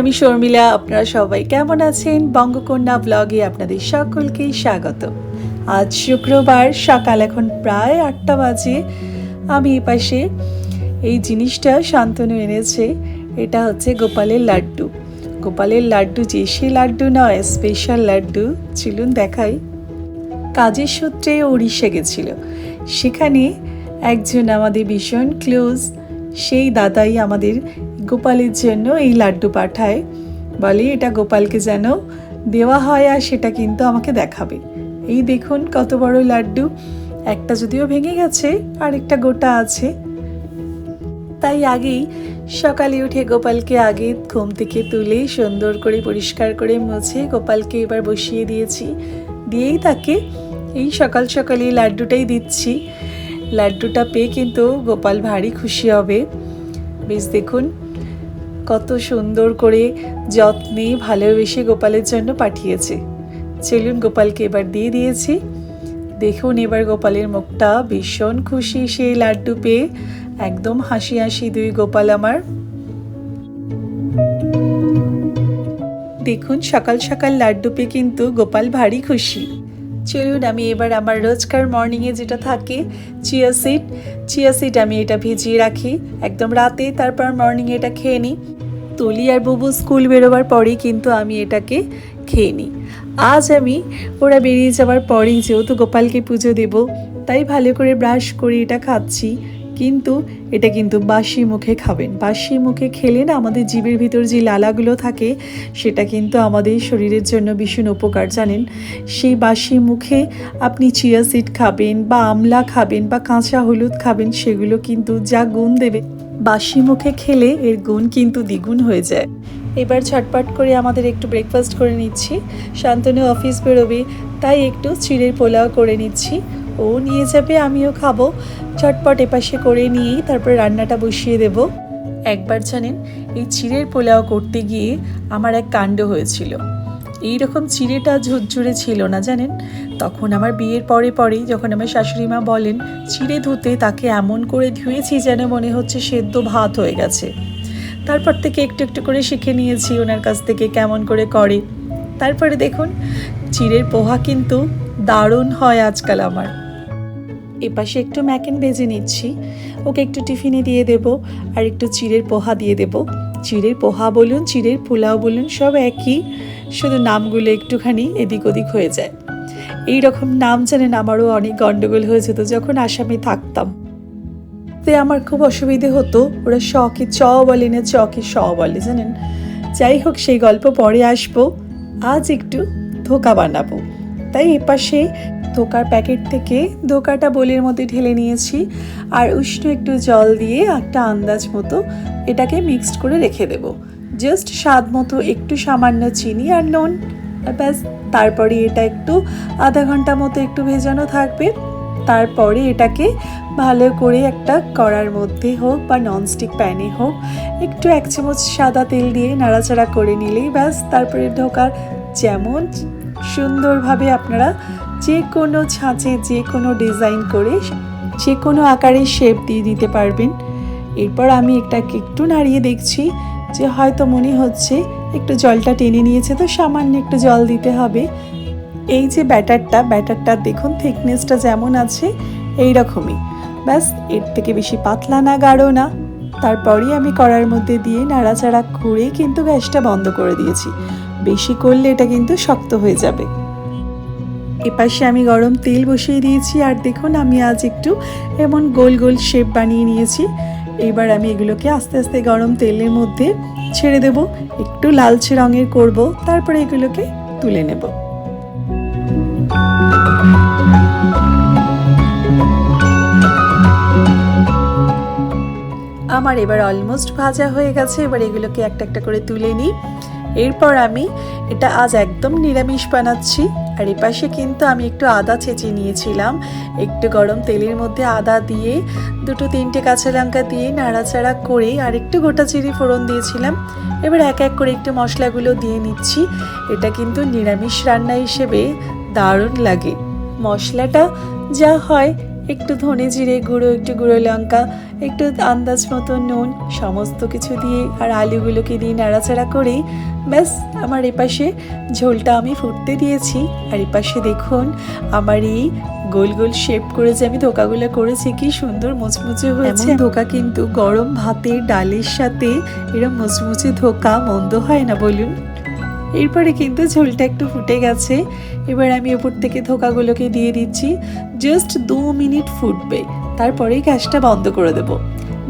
আমি শর্মিলা। আপনারা সবাই কেমন আছেন? বঙ্গকন্যা ব্লগে আপনাদের সকলকেই স্বাগত। আজ শুক্রবার, সকাল এখন প্রায় 8টা বাজে। আমি এপাশে এই জিনিসটা শান্তনু এনেছে। এটা হচ্ছে গোপালের লাড্ডু। গোপালের লাড্ডু যে সে লাড্ডু নয়, স্পেশাল লাড্ডু। চলুন দেখাই। কাজের সূত্রে উড়িষ্যা গেছিল, সেখানে একজন আমাদের ভীষণ ক্লোজ সেই দাদাই আমাদের গোপালের জন্য এই লাড্ডু পাঠায়। বলে এটা গোপালকে যেন দেওয়া হয়, আর সেটা কিন্তু আমাকে দেখাবে। এই দেখুন কত বড় লাড্ডু, একটা যদিও ভেঙে গেছে আর একটা গোটা আছে। তাই আগেই সকালে উঠে গোপালকে আগে ঘুম থেকে তুলে সুন্দর করে পরিষ্কার করে মুছে গোপালকে এবার বসিয়ে দিয়েছি। দিয়েই তাকে এই সকাল সকালে লাড্ডুটাই দিচ্ছি। লাড্ডুটা পেয়ে কিন্তু গোপাল ভারী খুশি হবে। বেশ দেখুন কত সুন্দর করে যত্নে ভালোবেসে গোপালের জন্য পাঠিয়েছে। চলুন গোপালকে এবার দিয়ে দিয়েছি। দেখুন এবার গোপালের মুখটা ভীষণ খুশি সেই লাড্ডু পেয়ে, একদম হাসি হাসি দুই গোপাল আমার। দেখুন সকাল সকাল লাড্ডু পেয়ে কিন্তু গোপাল ভারী খুশি। চলুন আমি এবার আমার রোজকার মর্নিংয়ে যেটা থাকে চিয়া সিড আমি এটা ভিজিয়ে রাখি একদম রাতে, তারপর মর্নিংয়ে এটা খেয়ে নিই। তুলি আর বুবু স্কুল বেরোবার পরেই কিন্তু আমি এটাকে খেয়ে নিই। আজ আমি ওরা বেরিয়ে যাওয়ার পরেই, যেহেতু গোপালকে পুজো দেব, তাই ভালো করে ব্রাশ করে এটা খাচ্ছি। কিন্তু এটা কিন্তু বাসি মুখে খাবেন। বাসি মুখে খেলে না আমাদের জিভের ভিতর যে লালাগুলো থাকে সেটা কিন্তু আমাদের শরীরের জন্য ভীষণ উপকার, জানেন। সেই বাসি মুখে আপনি চিয়া সিড খাবেন বা আমলা খাবেন বা কাঁচা হলুদ খাবেন, সেগুলো কিন্তু যা গুণ দেবে বাসি মুখে খেলে এর গুণ কিন্তু দ্বিগুণ হয়ে যায়। এবার ঝটপট করে আমাদের একটু ব্রেকফাস্ট করে নিচ্ছি। শান্তনু অফিস বেরোবে, তাই একটু চিড়ের পোলাও করে নিচ্ছি। ও নিয়ে যাবে, আমিও খাবো। ঝটপট এপাশে করে নিয়েই তারপর রান্নাটা বসিয়ে দেব। একবার জানেন এই চিড়ের পোলাও করতে গিয়ে আমার এক কাণ্ড হয়েছিল। এইরকম চিড়েটা ঝুরঝুরে ছিল না, জানেন। তখন আমার বিয়ের পরেই যখন আমার শাশুড়ি মা বলেন চিড়ে ধুতে, তাকে এমন করে ধুয়েছি যেন মনে হচ্ছে সেদ্ধ ভাত হয়ে গেছে। তারপর থেকে একটু একটু করে শিখে নিয়েছি ওনার কাছ থেকে কেমন করে করে। তারপরে দেখুন চিড়ের পোহা কিন্তু দারুণ হয় আজকাল আমার। এপাশে একটু ম্যাকেন ভেজে নিচ্ছি, ওকে একটু টিফিনে দিয়ে দেব, আর একটু চিড়ের পোহা দিয়ে দেব। চিড়ের পোহা বলুন, চিড়ের পোলাও বলুন, সব একই, শুধু নামগুলো একটুখানি এদিক ওদিক হয়ে যায়। এই রকম নাম জানেন আমারও অনেক গন্ডগোল হয়ে যেত যখন আসামে থাকতাম। তাই আমার খুব অসুবিধে হতো, ওরা শকে চ বলে না চকে স বলে, জানেন। যাই হোক সেই গল্প পরে আসবো। আজ একটু ধোকা বানাবো, তাই এপাশে ধোকার প্যাকেট থেকে ধোকাটা বোলের মধ্যে ঢেলে নিয়েছি, আর উষ্ণ একটু জল দিয়ে একটা আন্দাজ মতো এটাকে মিক্সড করে রেখে দেব। জাস্ট স্বাদ মতো একটু সামান্য চিনি আর নুন, আর ব্যাস। তারপরে এটা একটু আধা ঘন্টা মতো একটু ভেজানো থাকবে। তারপরে এটাকে ভালো করে একটা কড়ার মধ্যে হোক বা ননস্টিক প্যানে হোক একটু 1 চামচ সাদা তেল দিয়ে নাড়াচাড়া করে নিলেই ব্যাস। তারপরে ধোকার যেমন সুন্দরভাবে আপনারা যে কোনো ছাঁচে যে কোনো ডিজাইন করে যে কোনো আকারের শেপ দিয়ে দিতে পারবেন। এরপর আমি এটাকে একটু নাড়িয়ে দেখছি যে হয়তো মনে হচ্ছে একটু জলটা টেনে নিয়েছে, তো সামান্য একটু জল দিতে হবে। এই যে ব্যাটারটা দেখুন থিকনেসটা যেমন আছে এই রকমই, ব্যাস। এর থেকে বেশি পাতলা না গাঢ় না। তারপরেই আমি কড়ার মধ্যে দিয়ে নাড়াচাড়া করে কিন্তু গ্যাসটা বন্ধ করে দিয়েছি। বেশি করলে এটা কিন্তু শক্ত হয়ে যাবে। এপাশে আমি গরম তেল বসিয়ে দিয়েছি, আর দেখুন আমি আজ একটু এমন গোল গোল শেপ বানিয়ে নিয়েছি। এবার আমি এগুলোকে আস্তে আস্তে গরম তেলের মধ্যে ছেড়ে দেব, একটু লালচে রঙের করব, তারপরে এগুলোকে তুলে নেব। আমার এবার অলমোস্ট ভাজা হয়ে গেছে। এবার এগুলোকে একটা একটা করে তুলে নিই। এরপর আমি এটা আজ একদম নিরামিষ বানাচ্ছি। আর এপাশে কিন্তু আমি একটু আদা ছেঁচে নিয়েছিলাম। একটু গরম তেলের মধ্যে আদা দিয়ে 2-3টে কাঁচা লঙ্কা দিয়ে নাড়াচাড়া করে আর একটু গোটা জিরে ফোড়ন দিয়েছিলাম। এবার এক এক করে একটু মশলাগুলো দিয়ে নিচ্ছি। এটা কিন্তু নিরামিষ রান্না হিসেবে দারুণ লাগে। মশলাটা যা হয় একটু ধনে জিরে গুঁড়ো, একটু গুঁড়ো লঙ্কা, একটু আন্দাজ মতো নুন, সমস্ত কিছু দিয়ে আর আলুগুলোকে দিয়ে নাড়াচাড়া করেই ব্যাস আমার এপাশে ঝোলটা আমি ফুটতে দিয়েছি। আর এপাশে দেখুন আমার এই গোল গোল শেপ করে যে আমি ধোকাগুলো করেছি কি সুন্দর মুচমুচে হয়েছে। ধোকা কিন্তু গরম ভাতের ডালের সাথে এরকম মুচমুচে ধোকা মন্দ হয় না বলুন। এরপরে কিন্তু ঝোলটা একটু ফুটে গেছে, এবার আমি ওপর থেকে ধোকাগুলোকে দিয়ে দিচ্ছি। জাস্ট 2 মিনিট ফুটবে, তারপরেই গ্যাসটা বন্ধ করে দেব,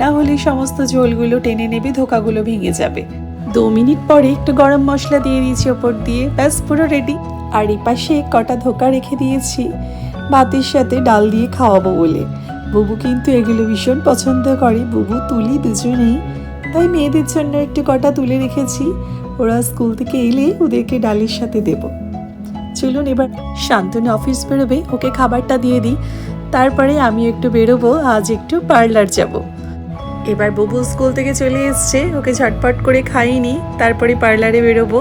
না হলে সমস্ত ঝোলগুলো টেনে নেবে, ধোকাগুলো ভেঙে যাবে। 2 মিনিট পরে একটু গরম মশলা দিয়ে দিয়েছি ওপর দিয়ে, ব্যাস পুরো রেডি। আর এই পাশে কটা ধোকা রেখে দিয়েছি ভাতের সাথে ডাল দিয়ে খাওয়াবো বলে। বুবু কিন্তু এগুলো ভীষণ পছন্দ করে, বুবু তুলি দুজনেই, তাই মেয়েদের জন্য একটু কটা তুলে রেখেছি, ওরা স্কুল থেকে এলে ওদেরকে ডালের সাথে দেব। চলুন এবার শান্তনু অফিস বেরোবে, ওকে খাবারটা দিয়ে দিই, তারপরে আমি একটু বেরোবো, আজ একটু পার্লার যাব। এবার বুবু স্কুল থেকে চলে এসছে, ওকে ঝটপট করে খাইনি, তারপরে পার্লারে বেরোবো।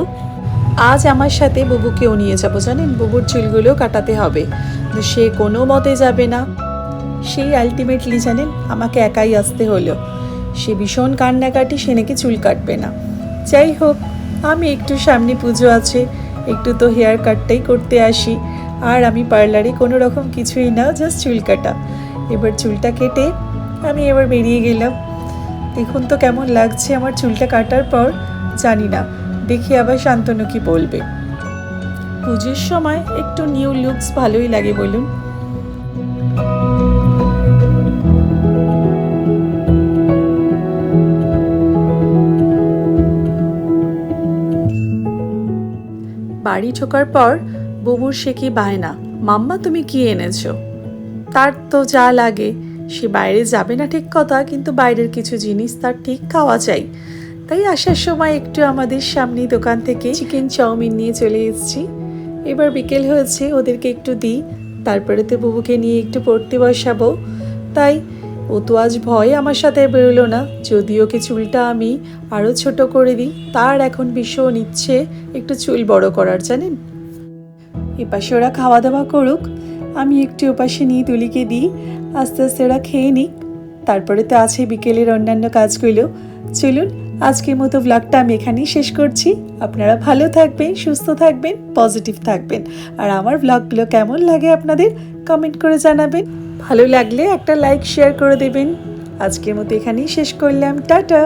আজ আমার সাথে বুবুকেও নিয়ে যাবো, জানেন বুবুর চুলগুলো কাটাতে হবে, সে কোনো মতে যাবে না। সেই আলটিমেটলি জানেন আমাকে একাই আসতে হলো, সে ভীষণ কান্নাকাটি, সে নাকি চুল কাটবে না। যাই হোক, আমি একটু সামনে পুজো আছে, একটু তো হেয়ার কাটটাই করতে আসি, আর আমি পার্লারে কোনো রকম কিছুই না, জাস্ট চুল কাটা। এবার চুলটা কেটে আমি এবার বেরিয়ে গেলাম। দেখুন তো কেমন লাগছে আমার চুলটা কাটার পর, জানি না, দেখি আবার শান্তনু কি বলবে। পুজোর সময় একটু নিউ লুকস ভালোই লাগে বলুন। বাড়ি ঢোকার পর বুবুর সে কি বায়না, মাম্মা তুমি কি এনেছো? তার তো যা লাগে, সে বাইরে যাবে না ঠিক কথা, কিন্তু বাইরের কিছু জিনিস তার ঠিক খাওয়া চাই। তাই আসার সময় একটু আমাদের সামনে দোকান থেকে চিকেন চাউমিন নিয়ে চলে এসেছি। এবার বিকেল হয়েছে, ওদেরকে একটু দিই, তারপরে তো বুবুকে নিয়ে একটু পড়তে বসাবো। তাই ও তো আজ ভয় আমার সাথে বেরোলো না, যদি ওকে চুলটা আমি আরও ছোট করে দিই, তার এখন ভীষণ ইচ্ছে একটু চুল বড় করার, জানেন। এপাশে ওরা খাওয়া দাওয়া করুক, আমি একটু ওপাশে নিয়ে তুলিকে দিই, আস্তে আস্তে ওরা খেয়ে নিক, তারপরে তো আছে বিকেলের অন্যান্য কাজগুলো। চলুন আজকের মতো ব্লগটা আমি এখানেই শেষ করছি। আপনারা ভালো থাকবেন, সুস্থ থাকবেন, পজিটিভ থাকবেন, আর আমার ব্লগগুলো কেমন লাগে আপনাদের কমেন্ট করে জানাবেন। ভালো লাগলে একটা লাইক শেয়ার করে দেবেন। আজকের মতো এখানেই শেষ করলাম, টাটা।